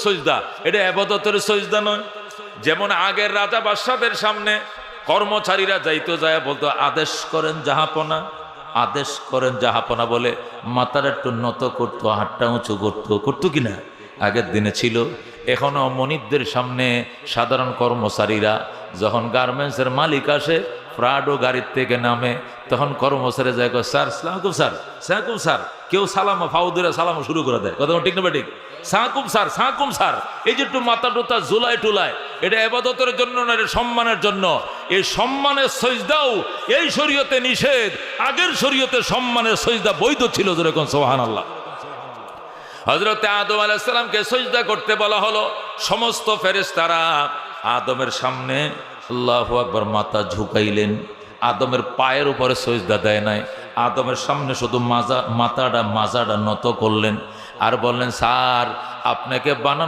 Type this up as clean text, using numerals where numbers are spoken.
সজদা, এটা ইবাদতের সজদা নয়। যেমন আগের রাজা বাদশাদের সামনে কর্মচারীরা যাইতো, যায় বলতো আদেশ করেন জাহাপনা, আদেশ করেন জাহাপনা বলে মাথার একটু নত করতো, হাতটা উঁচু করতো কিনা আগের দিনে ছিল। এখনো মনিবদের সামনে সাধারণ কর্মচারীরা যখন গার্মেন্টসের মালিক আসে প্রাডো গাড়ির থেকে নামে, তখন কর্মচারী যায় স্যার সালামাকুম স্যার, সালামাকুম স্যার, কেউ সালামা ফাউদুরা সালামা শুরু করে দেয়, কথা ঠিক না ঠিক? সাকুম স্যার, সাকুম স্যার, এই যে একটু মাথা টোতা জুলাই টুলায়, এটা ইবাদতের জন্য না, এটা সম্মানের জন্য। এই সম্মানের সজদাও এই শরীয়তে নিষেধ, আগের শরীয়তে সম্মানের সজদা বৈধ ছিল। যেরকম সুবহানাল্লাহ। হযরত আদম আলাইহিস সালামকে সজদা করতে বলা হলো, সমস্ত ফেরেশতারা আদমের সামনে আল্লাহু আকবার মাথা ঝুঁকাইলেন। আদমের পায়ের উপরে সজদা দেয় নাই, আদমের সামনে শুধু মাজাটা নত করলেন আর বললেন স্যার আপনাকে বানানো